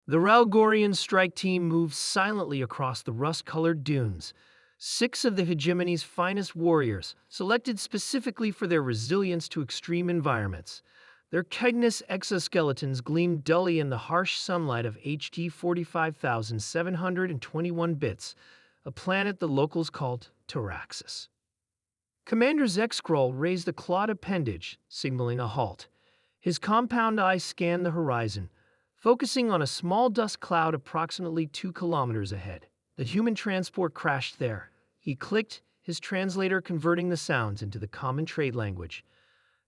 The Ralgorian strike team moved silently across the rust-colored dunes. 6 of the hegemony's finest warriors, selected specifically for their resilience to extreme environments. Their chitinous exoskeletons gleamed dully in the harsh sunlight of HD 45,721 bits, a planet the locals called Taraxis. Commander Zexcroll raised a clawed appendage, signaling a halt. His compound eye scanned the horizon, focusing on a small dust cloud approximately 2 kilometers ahead. The human transport crashed there. He clicked, his translator converting the sounds into the common trade language.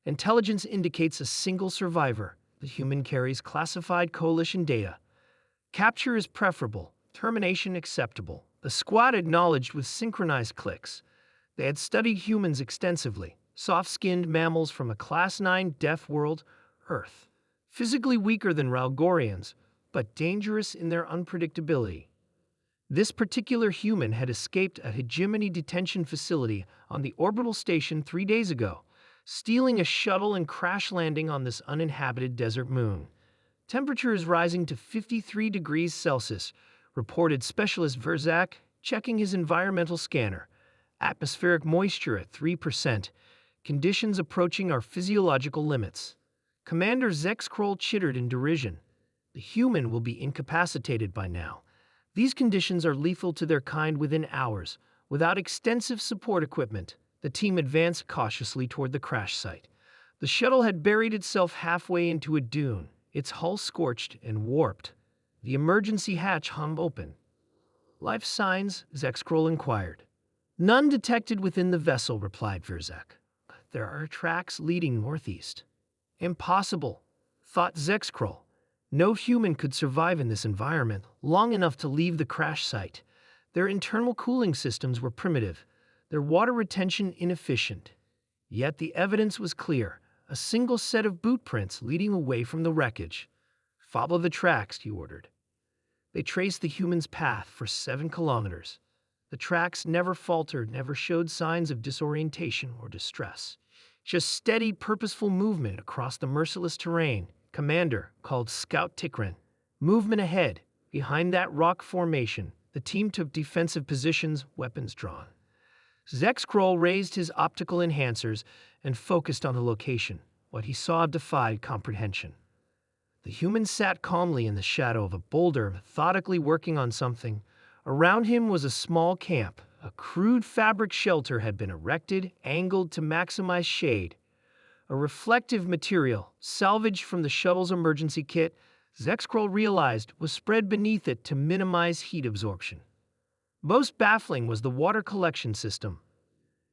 Intelligence indicates a single survivor. The human carries classified coalition data. Capture is preferable, termination acceptable. The squad acknowledged with synchronized clicks. They had studied humans extensively, soft-skinned mammals from a Class 9 deaf world, Earth. Physically weaker than Ralgorians, but dangerous in their unpredictability. This particular human had escaped a hegemony detention facility on the orbital station 3 days ago, stealing a shuttle and crash landing on this uninhabited desert moon. Temperature is rising to 53 degrees Celsius, reported specialist Verzak, checking his environmental scanner. Atmospheric moisture at 3%. Conditions approaching our physiological limits. Commander Zexcroll chittered in derision. The human will be incapacitated by now. These conditions are lethal to their kind within hours. Without extensive support equipment, the team advanced cautiously toward the crash site. The shuttle had buried itself halfway into a dune, its hull scorched and warped. The emergency hatch hung open. "Life signs?" Zexcroll inquired. "None detected within the vessel," replied Verzak. "There are tracks leading northeast." "Impossible," thought Zexcroll. No human could survive in this environment long enough to leave the crash site. Their internal cooling systems were primitive, their water retention inefficient. Yet the evidence was clear, a single set of boot prints leading away from the wreckage. "Follow the tracks," he ordered. They traced the human's path for 7 kilometers. The tracks never faltered, never showed signs of disorientation or distress. Just steady, purposeful movement across the merciless terrain. "Commander," called Scout Tikrin. "Movement ahead." Behind that rock formation, the team took defensive positions, weapons drawn. Zexcroll raised his optical enhancers and focused on the location. What he saw defied comprehension. The human sat calmly in the shadow of a boulder, methodically working on something. Around him was a small camp. A crude fabric shelter had been erected, angled to maximize shade. A reflective material, salvaged from the shuttle's emergency kit, Zexcroll realized was spread beneath it to minimize heat absorption. Most baffling was the water collection system.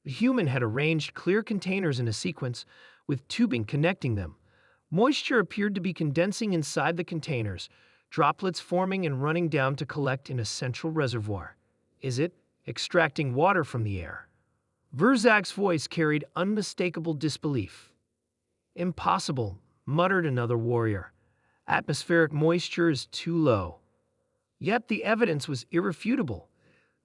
The human had arranged clear containers in a sequence, with tubing connecting them. Moisture appeared to be condensing inside the containers, droplets forming and running down to collect in a central reservoir. "Is it extracting water from the air?" Verzak's voice carried unmistakable disbelief. "Impossible," muttered another warrior. "Atmospheric moisture is too low." Yet the evidence was irrefutable.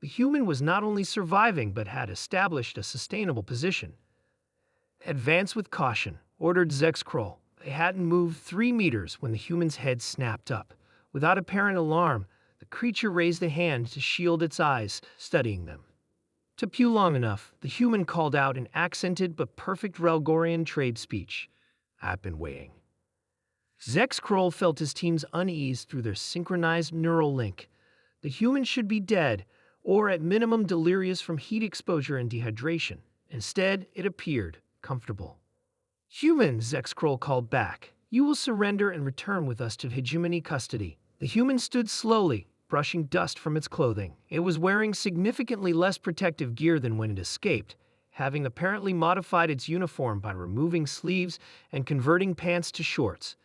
The human was not only surviving but had established a sustainable position. "Advance with caution," ordered Zexcroll. They hadn't moved 3 meters when the human's head snapped up. Without apparent alarm, the creature raised a hand to shield its eyes, studying them. To pew long enough, the human called out in accented but perfect Ralgorian trade speech. "I've been waiting." Zexcroll felt his team's unease through their synchronized neural link. The human should be dead, or at minimum delirious from heat exposure and dehydration. Instead, it appeared comfortable. "Human," Zexcroll called back, "you will surrender and return with us to hegemony custody." The human stood slowly, brushing dust from its clothing. It was wearing significantly less protective gear than when it escaped, having apparently modified its uniform by removing sleeves and converting pants to shorts.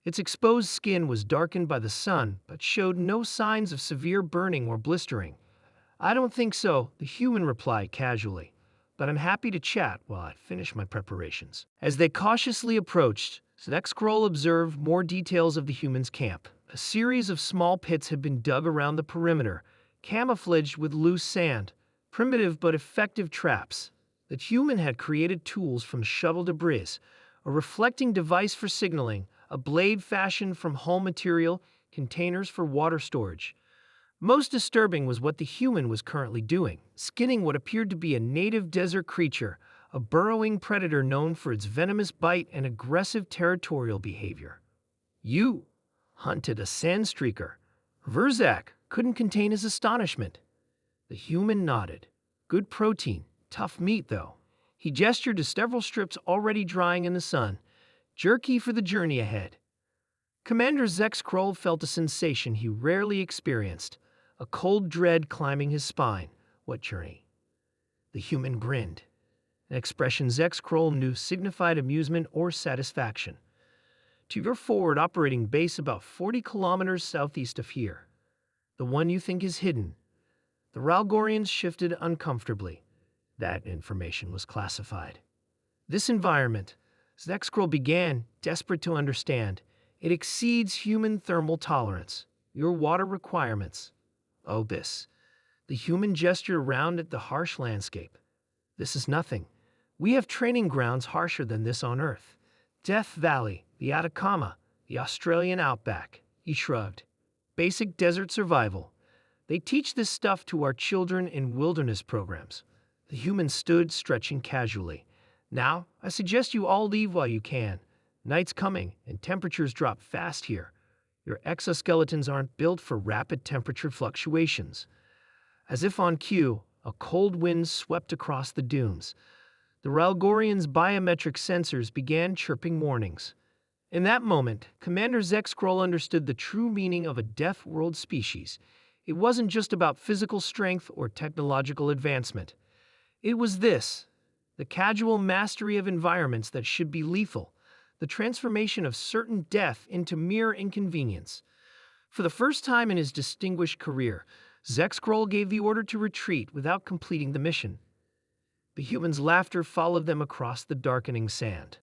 Its exposed skin was darkened by the sun, but showed no signs of severe burning or blistering. "I don't think so," the human replied casually, "but I'm happy to chat while I finish my preparations." As they cautiously approached, Zexcroll observed more details of the human's camp. A series of small pits had been dug around the perimeter, camouflaged with loose sand, primitive but effective traps. The human had created tools from shuttle debris, a reflecting device for signaling, a blade fashioned from hull material, containers for water storage. Most disturbing was what the human was currently doing, skinning what appeared to be a native desert creature, a burrowing predator known for its venomous bite and aggressive territorial behavior. You hunted a sandstreaker. Verzak couldn't contain his astonishment. The human nodded. Good protein, tough meat though. He gestured to several strips already drying in the sun. Jerky for the journey ahead. Commander Zexkroll felt a sensation he rarely experienced, a cold dread climbing his spine. What journey? The human grinned, an expression Zexkroll knew signified amusement or satisfaction. To your forward operating base about 40 kilometers southeast of here. The one you think is hidden. The Ralgorians shifted uncomfortably. That information was classified. This environment, Zexkroll began, desperate to understand. It exceeds human thermal tolerance, your water requirements. Oh, this. The human gestured around at the harsh landscape. This is nothing. We have training grounds harsher than this on Earth. Death Valley, the Atacama, the Australian outback. He shrugged. Basic desert survival. They teach this stuff to our children in wilderness programs. The human stood, stretching casually. Now, I suggest you all leave while you can. Night's coming, and temperatures drop fast here. Your exoskeletons aren't built for rapid temperature fluctuations. As if on cue, a cold wind swept across the dunes. The Ralgorians' biometric sensors began chirping warnings. In that moment, Commander Zexkroll understood the true meaning of a deaf world species. It wasn't just about physical strength or technological advancement. It was this, the casual mastery of environments that should be lethal, the transformation of certain death into mere inconvenience. For the first time in his distinguished career, Zexkroll gave the order to retreat without completing the mission. The humans' laughter followed them across the darkening sand.